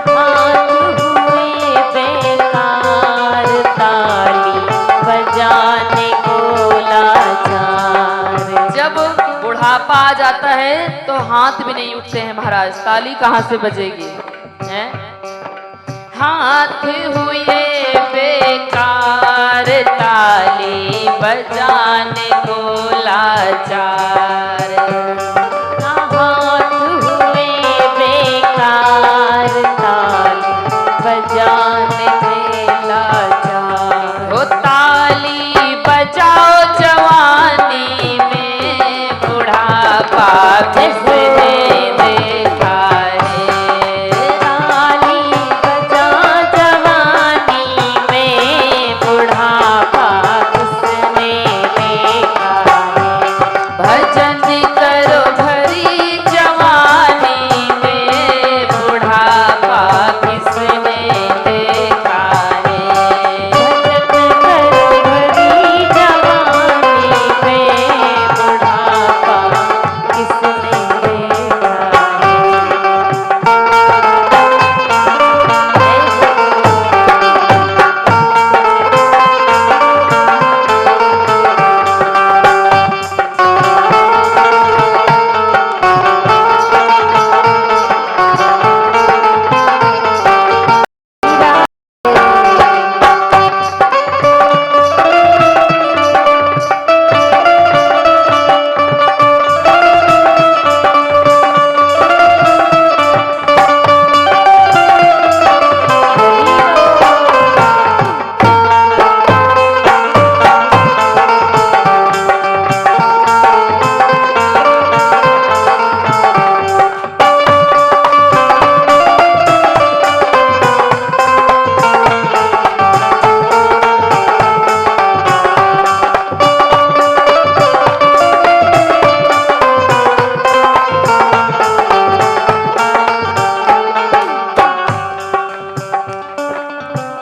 हाथ हुए बेकार ताली बजाने को लाचार। जब बुढ़ापा आ जाता है तो हाथ भी नहीं उठते हैं महाराज, ताली कहाँ से बजेगी हैं। हाथ हुए बेकार ताली बजाने को लाचार। हाथ हुए बेकार ताली बजाने के लाचार। ओ ताली बजाओ जवानी में, बुढ़ापा किसने देखा है। ताली बजा जवानी में, बुढ़ापा किसने देखा है। भजन करो भरी जवानी में, बुढ़ापा किसने देखा है। भजन करो भरी जवानी में, बुढ़ापा किसने देखा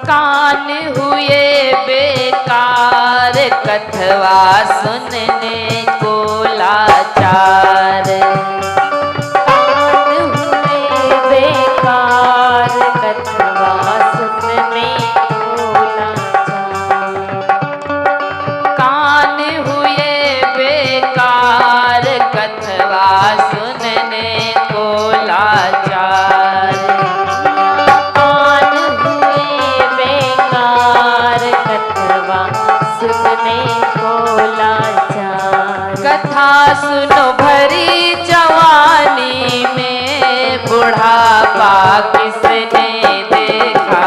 कान हुए बेकार कथवा सुनने को लाचार। कान हुए बेकार कथवा सुनने को लाचार। कान हुए बेकार कथवा सुनने को लाचार। कान हुए बेकार कथवा सुनने को लाचार। कथा सुनो भरी जवानी में, बुढ़ापा किसने देखा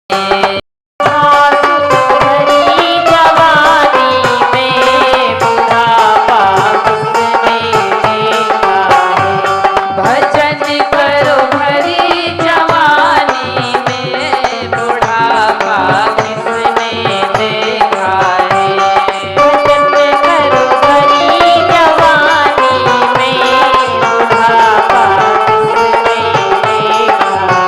है। भरी जवानी में, बुढ़ापा किसने देखा है। भजन करो भरी जवानी में, बुढ़ापा किसने देखा है। भजन करो भरी जवानी में, बुढ़ापा किसने देखा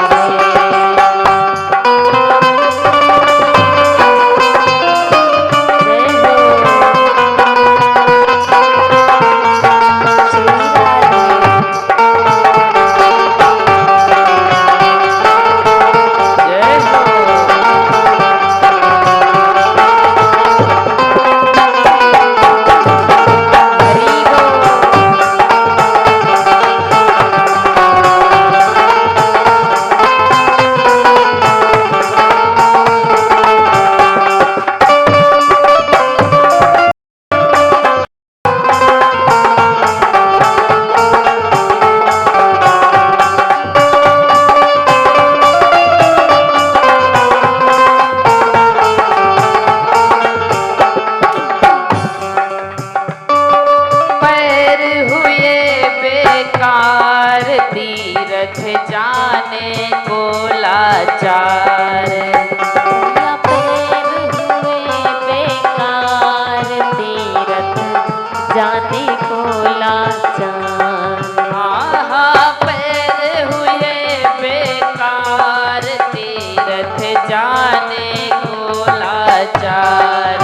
लाचार। भैया पैर हुए बेकार, तीरथ जाने को लाचार। हाँ पैर हुए बेकार, तीरथ जाने को लाचार।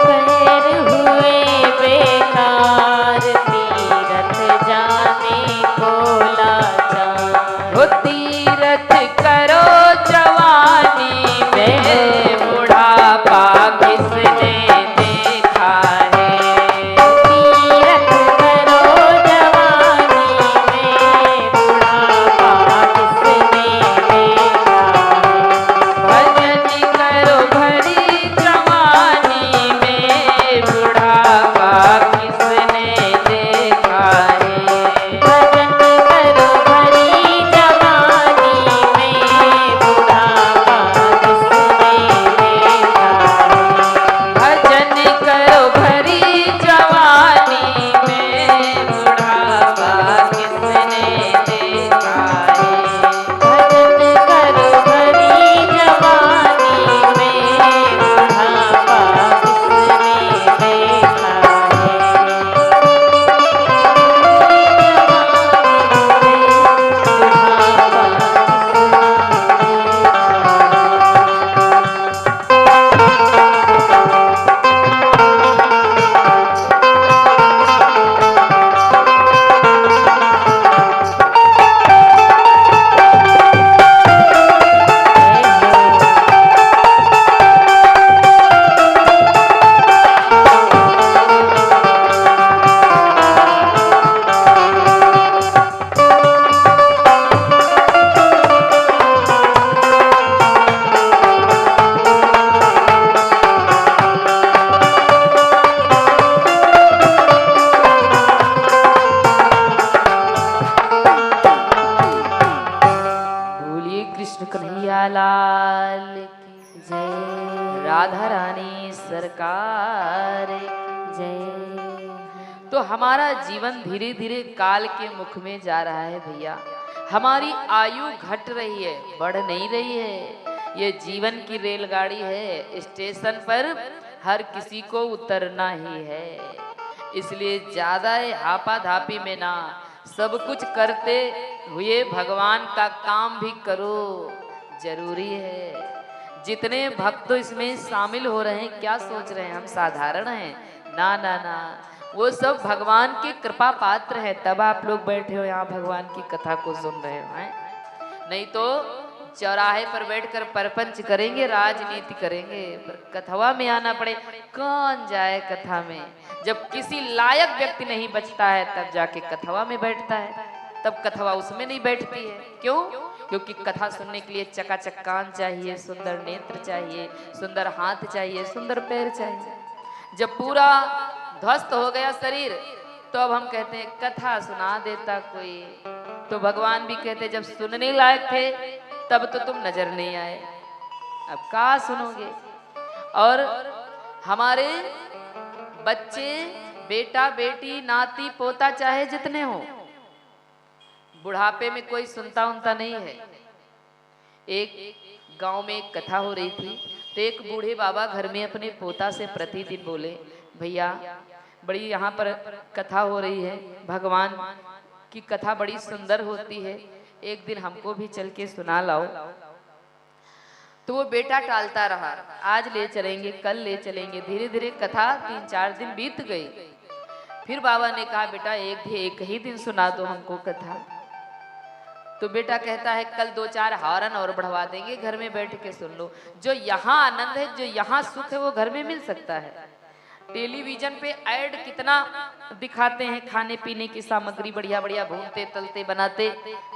पैर हुए बेकार, तीरथ जाने को लाचार। वो तीरथ करो जवानी में, बुढ़ापा किसने देखा है। तीरथ करो जवानी में, बुढ़ापा किसने देखा है। भजन करो भरी जवानी में, बुढ़ापा किसने देखा है। भजन करो भरी जवानी में, बुढ़ापा किसने देखा है। भजन करो भरी जवानी में, बुढ़ापा किसने देखा है। भजन करो भरी जवानी में, बुढ़ापा किसने देखा है। बोलिए कृष्ण कन्हैया लाल की जय राधा रानी सरकार की। जय। तो हमारा जीवन धीरे धीरे काल के मुख में जा रहा है भैया। हमारी आयु घट रही है, बढ़ नहीं रही है। ये जीवन की रेलगाड़ी है, स्टेशन पर हर किसी को उतरना ही है। इसलिए ज्यादा हापा धापी में ना, सब कुछ करते हुए भगवान का काम भी करो, जरूरी है। जितने भक्त तो इसमें शामिल हो रहे हैं, क्या सोच रहे हैं हम साधारण हैं? ना ना ना, वो सब भगवान की कृपा पात्र है, तब आप लोग बैठे हो यहाँ भगवान की कथा को सुन रहे हो हैं। नहीं तो चौराहे पर बैठकर परपंच करेंगे, राजनीति करेंगे, पर कथवा में आना पड़े। कौन जाए कथा में? जब किसी लायक व्यक्ति नहीं बचता है तब जाके कथवा में बैठता है, तब कथवा उसमें नहीं बैठती है। क्यों? क्योंकि कथा सुनने के लिए चकाचक कान चाहिए, सुंदर नेत्र चाहिए, सुंदर हाथ चाहिए, सुंदर पैर चाहिए। जब पूरा ध्वस्त हो गया शरीर, तो अब हम कहते हैं कथा सुना देता कोई। तो भगवान भी कहते जब सुनने लायक थे तब तो तुम नजर नहीं आए, अब कहाँ सुनोगे। और हमारे बच्चे, बेटा बेटी, नाती पोता चाहे जितने हो, बुढ़ापे में कोई सुनता उनता नहीं है। एक गांव में एक कथा हो रही थी, तो एक बूढ़े बाबा घर में अपने पोता से प्रतिदिन बोले, भैया बड़ी यहाँ पर कथा हो रही है, भगवान की कथा बड़ी सुंदर होती है, एक दिन हमको भी चल के सुना लाओ। तो वो बेटा टालता रहा, आज ले चलेंगे, कल ले चलेंगे। धीरे धीरे कथा 3-4 दिन बीत गई। फिर बाबा ने कहा बेटा एक ही दिन सुना दो हमको कथा। तो बेटा कहता है कल 2-4 हॉर्न और बढ़वा देंगे, घर में बैठ के सुन लो। जो यहाँ आनंद है, जो यहाँ सुख है, वो घर में मिल सकता है। टेलीविजन पे ऐड कितना दिखाते हैं, खाने पीने की सामग्री बढ़िया बढ़िया भूनते तलते बनाते,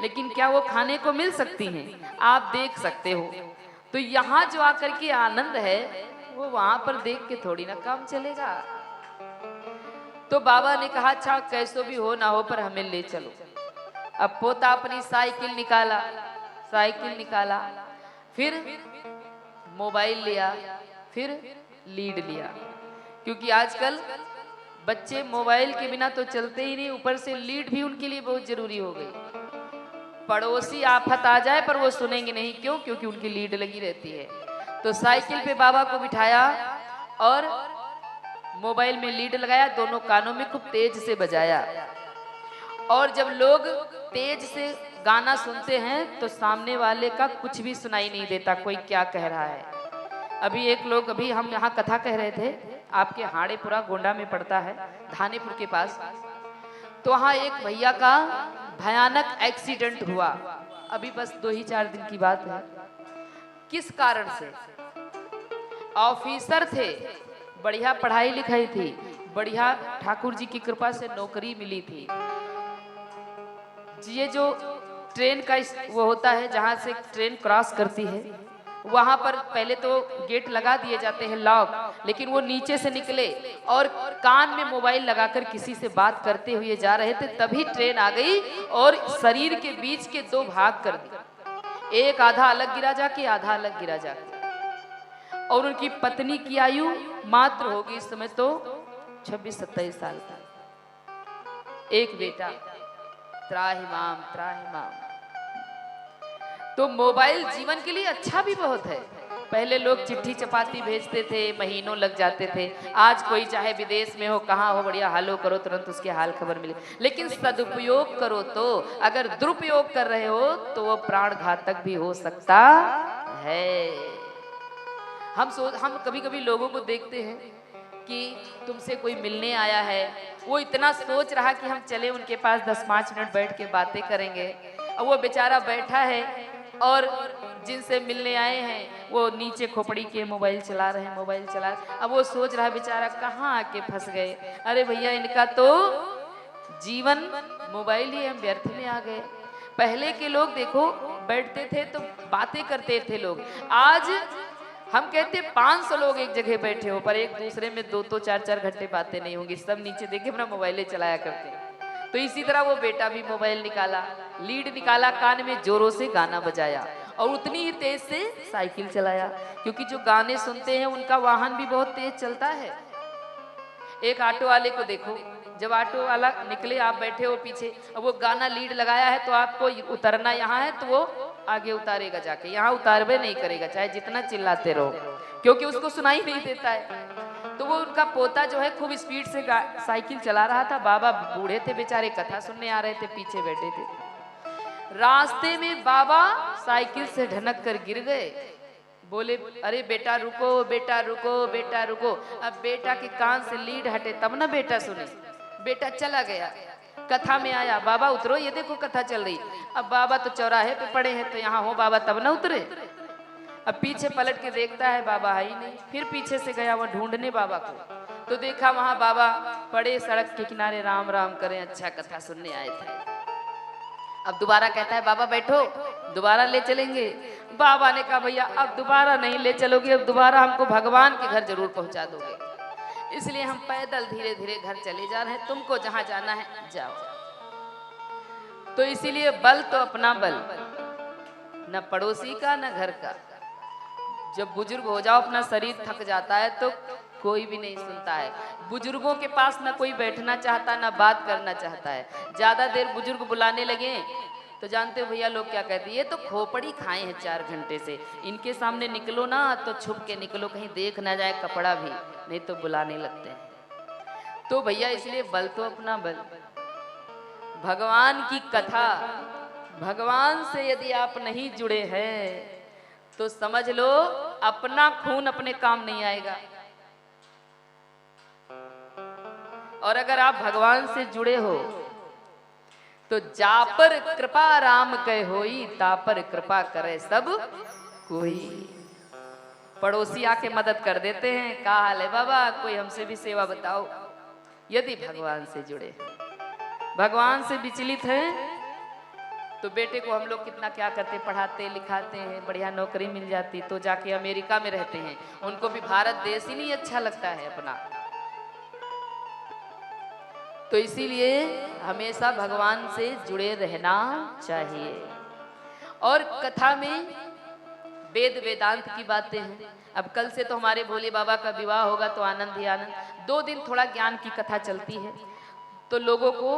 लेकिन क्या वो खाने को मिल सकती हैं? आप देख सकते हो। तो यहाँ जो आकर के आनंद है वो वहां पर देख के थोड़ी ना काम चलेगा। तो बाबा ने कहा अच्छा कैसो भी हो ना हो पर हमें ले चलो। अब पोता अपनी साइकिल निकाला, फिर मोबाइल लिया, फिर लीड लिया, क्योंकि आजकल बच्चे मोबाइल के बिना तो चलते ही नहीं, ऊपर से लीड भी उनके लिए बहुत जरूरी हो गई। पड़ोसी आफत आ जाए पर वो सुनेंगे नहीं, क्यों? क्योंकि उनकी लीड लगी रहती है। तो साइकिल पे बाबा को बिठाया और मोबाइल में लीड लगाया, दोनों कानों में खूब तेज से बजाया। और जब लोग तेज से गाना सुनते हैं तो सामने वाले का कुछ भी सुनाई नहीं देता, कोई क्या कह रहा है। अभी हम यहाँ कथा कह रहे थे, आपके हाड़ेपुरा गोंडा में पड़ता है, धानेपुर के पास। तो वहाँ एक भैया का भयानक एक्सीडेंट हुआ, अभी बस 2 ही 4 दिन की बात है। किस कारण से? ऑफिसर थे, बढ़िया पढ़ाई लिखाई थी, बढ़िया ठाकुर जी की कृपा से नौकरी मिली थी। ये जो ट्रेन का वो होता है जहाँ से ट्रेन क्रॉस करती है, वहां पर पहले तो गेट लगा दिए जाते हैं लॉक, लेकिन वो नीचे से निकले और कान में मोबाइल लगाकर किसी से बात करते हुए जा रहे थे, तभी ट्रेन आ गई और शरीर के बीच के 2 भाग कर दिए। एक आधा अलग गिरा जाके, आधा अलग गिरा जाके। और उनकी पत्नी की आयु मात्र होगी इस समय तो 26-27 साल का। एक बेटा, त्राहिमाम त्राहिमाम। तो मोबाइल जीवन के लिए अच्छा भी बहुत है। पहले लोग चिट्ठी चपाती भेजते थे, महीनों लग जाते थे। आज कोई चाहे विदेश में हो, कहाँ हो, बढ़िया हालो करो, तुरंत उसके हाल खबर मिले। लेकिन सदुपयोग करो तो, अगर दुरुपयोग कर रहे हो तो वो प्राण घातक भी हो सकता है। हम कभी कभी लोगों को देखते हैं कि तुमसे कोई मिलने आया है, वो इतना सोच रहा कि हम चले उनके पास 10-5 मिनट बैठ के बातें करेंगे, और वो बेचारा बैठा है और जिनसे मिलने आए हैं वो नीचे खोपड़ी के मोबाइल चला रहे हैं, मोबाइल चला रहे हैं। अब वो सोच रहा है बेचारा कहाँ आके फंस गए। अरे भैया, इनका तो जीवन मोबाइल ही, हम व्यर्थ में आ गए। पहले के लोग देखो बैठते थे तो बातें करते थे लोग। आज हम कहते 500 लोग एक जगह बैठे हो पर एक दूसरे में 2-2, 4-4 घंटे बातें नहीं होंगी, सब नीचे देखे अपना मोबाइल चलाया करते। तो इसी तरह वो बेटा भी मोबाइल निकाला, लीड निकाला, कान में जोरों से गाना बजाया और उतनी ही तेज से साइकिल चलाया, क्योंकि जो गाने सुनते हैं उनका वाहन भी बहुत तेज चलता है। एक ऑटो वाले को देखो, जब ऑटो वाला निकले, आप बैठे हो पीछे, और वो गाना लीड लगाया है तो आपको उतरना यहाँ है तो वो आगे उतारेगा जाके, यहाँ उतारबे नहीं करेगा चाहे जितना चिल्लाते रहो, क्योंकि उसको सुनाई नहीं देता है। तो वो उनका पोता जो है खूब स्पीड से साइकिल चला रहा था। बाबा बूढ़े थे बेचारे, कथा सुनने आ रहे थे, पीछे बैठे थे। रास्ते में बाबा साइकिल से ढनक कर गिर गए। बोले, अरे बेटा रुको, बेटा रुको, बेटा रुको। अब बेटा के कान से लीड हटे तब ना बेटा सुने। बेटा चला गया, कथा में आया, बाबा उतरो, ये देखो कथा चल रही। अब बाबा तो चौराहे पे पड़े हैं, तो यहाँ हो बाबा तब ना उतरे। अब पीछे पलट के देखता है, बाबा है ही नहीं। फिर पीछे से गया वह ढूंढने बाबा को, तो देखा वहां बाबा पड़े सड़क के किनारे राम राम करें, अच्छा कथा सुनने आए थे। अब दोबारा कहता है, बाबा बैठो, दोबारा ले चलेंगे। बाबा ने कहा, भैया अब दोबारा नहीं ले चलोगे, अब दोबारा हमको भगवान के घर जरूर पहुंचा दोगे, इसलिए हम पैदल धीरे धीरे घर चले जा रहे हैं, तुमको जहां जाना है जाओ। तो इसीलिए बल तो अपना बल, न पड़ोसी का न घर का। जब बुजुर्ग हो जाओ, अपना शरीर थक जाता है तो कोई भी नहीं सुनता है। बुजुर्गों के पास ना कोई बैठना चाहता, ना बात करना चाहता है। ज्यादा देर बुजुर्ग बुलाने लगे तो जानते हो भैया लोग क्या कहते हैं, ये तो खोपड़ी खाए हैं 4 घंटे से, इनके सामने निकलो ना तो छुप के निकलो, कहीं देख ना जाए कपड़ा भी, नहीं तो बुलाने लगते हैं। तो भैया इसलिए बल तो अपना बल। भगवान की कथा, भगवान से यदि आप नहीं जुड़े हैं तो समझ लो अपना खून अपने काम नहीं आएगा। और अगर आप भगवान से जुड़े हो तो जा पर कृपा राम कह होई, ता पर कृपा करे सब कोई। पड़ोसी आके मदद कर देते हैं, क्या हाल है बाबा, कोई हमसे भी सेवा बताओ। यदि भगवान से जुड़े, भगवान से विचलित हैं तो बेटे को हम लोग कितना क्या करते, पढ़ाते लिखाते हैं, बढ़िया नौकरी मिल जाती तो जाके अमेरिका में रहते हैं, उनको भी भारत देश ही नहीं अच्छा लगता है अपना। तो इसीलिए हमेशा भगवान से जुड़े रहना चाहिए। और कथा में वेद वेदांत की बातें हैं। अब कल से तो हमारे भोले बाबा का विवाह होगा तो आनंद ही आनंद। 2 दिन थोड़ा ज्ञान की कथा चलती है तो लोगों को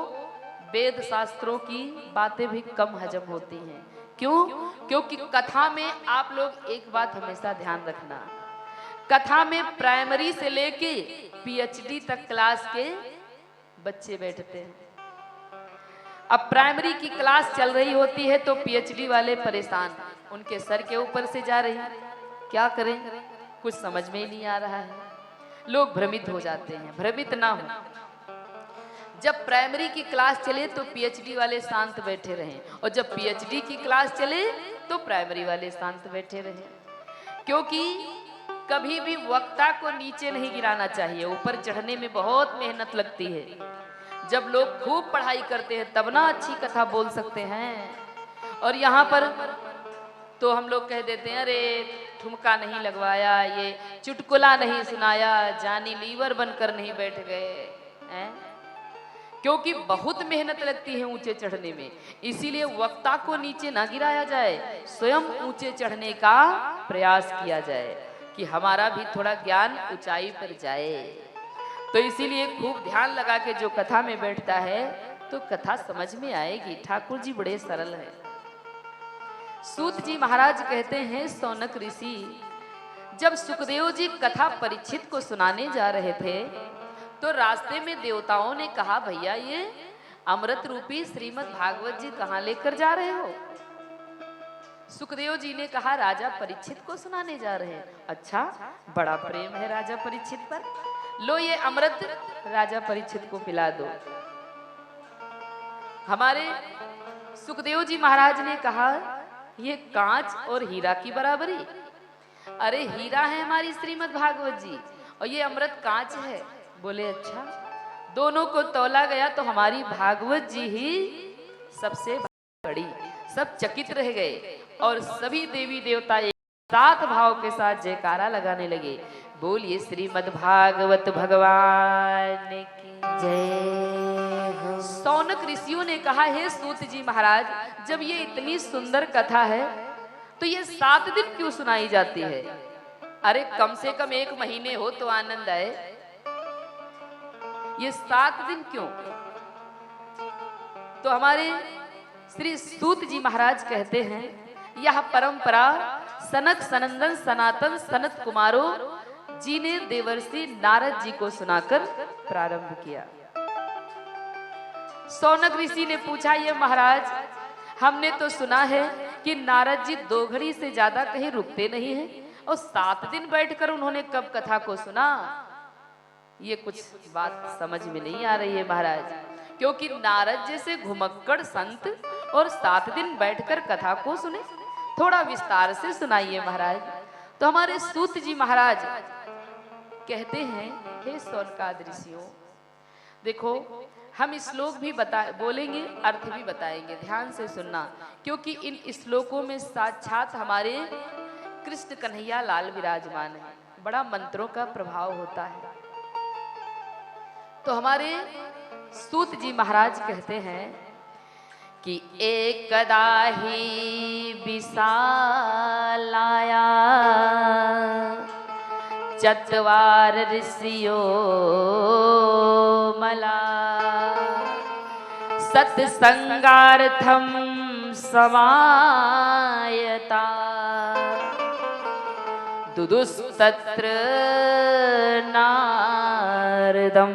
वेद शास्त्रों की बातें भी कम हजम होती हैं। क्यों? क्योंकि कथा में आप लोग एक बात हमेशा ध्यान रखना, कथा में प्राइमरी से लेके पीएचडी तक क्लास के बच्चे बैठते हैं। अब प्राइमरी की क्लास चल रही होती है तो पीएचडी वाले परेशान, उनके सर के ऊपर से जा रही, क्या करें, कुछ समझ में ही नहीं आ रहा है। लोग भ्रमित हो जाते हैं। भ्रमित ना हो, जब प्राइमरी की क्लास चले तो पीएचडी वाले शांत बैठे रहें, और जब पीएचडी की क्लास चले तो प्राइमरी वाले शांत बैठे रहें। क्योंकि कभी भी वक्ता को नीचे नहीं गिराना चाहिए, ऊपर चढ़ने में बहुत मेहनत लगती है। जब लोग खूब पढ़ाई करते हैं तब ना अच्छी कथा बोल सकते हैं, और यहाँ पर तो हम लोग कह देते हैं अरे ठुमका नहीं लगवाया, ये चुटकुला नहीं सुनाया, जानी लीवर बनकर नहीं बैठ गए हैं। क्योंकि बहुत मेहनत लगती है ऊंचे चढ़ने में, इसीलिए वक्ता को नीचे ना गिराया जाए, स्वयं ऊंचे चढ़ने का प्रयास किया जाए कि हमारा भी थोड़ा ज्ञान ऊंचाई पर जाए। तो इसीलिए खूब ध्यान लगा के जो कथा में बैठता है तो कथा समझ में आएगी। ठाकुर जी बड़े सरल हैं। सूत जी महाराज कहते हैं, सौनक ऋषि जब सुखदेव जी कथा परीक्षित को सुनाने जा रहे थे तो रास्ते में देवताओं ने कहा, भैया ये अमृत रूपी श्रीमद् भागवत जी कहाँ लेकर जा रहे हो? सुखदेव जी ने कहा, राजा परीक्षित को सुनाने जा रहे हैं। अच्छा, बड़ा प्रेम है राजा परीक्षित पर, लो ये अमृत राजा परीक्षित को पिला दो। हमारे सुखदेव जी महाराज ने कहा, ये कांच और हीरा की बराबरी? अरे हीरा है हमारी श्रीमद् भागवत जी और ये अमृत कांच है। बोले अच्छा। दोनों को तौला गया तो हमारी भागवत जी ही सबसे बड़ी। सब चकित रह गए और सभी देवी देवता एक साथ भाव के साथ जयकारा लगाने लगे, बोलिए श्रीमद् भागवत भगवान की जय हो। सौनक ऋषियों ने कहा, हे सूत जी महाराज, जब ये इतनी सुंदर कथा है तो ये 7 दिन क्यों सुनाई जाती है? अरे कम से कम 1 महीने हो तो आनंद आए, ये 7 दिन क्यों? तो हमारे श्री सूत जी महाराज कहते हैं, यह परंपरा सनक सनंदन सनातन सनत कुमारों जी ने देवर्षि नारद जी को सुनाकर प्रारंभ किया। सौनक ऋषि ने पूछा, ये महाराज हमने तो सुना है कि नारद जी 2 घड़ी से ज्यादा कहीं रुकते नहीं हैं और 7 दिन बैठकर उन्होंने कब कथा को सुना? ये कुछ बात समझ में नहीं आ रही है महाराज, क्योंकि नारद जैसे घुमक्कड़ संत और 7 दिन बैठकर कथा को सुने, थोड़ा विस्तार से सुनाइए महाराज। तो हमारे सूत जी महाराज कहते हैं, हे सौनकादि ऋषियों, देखो हम श्लोक भी बोलेंगे, अर्थ भी बताएंगे, ध्यान से सुनना, क्योंकि इन श्लोकों में साक्षात हमारे कृष्ण कन्हैया लाल विराजमान है। बड़ा मंत्रों का प्रभाव होता है। तो हमारे सूत जी महाराज कहते हैं कि एकदा ही विशालाया चत्वार ऋषियो मला सत्संगार्थम समायता दुदुस्तत्र नारदम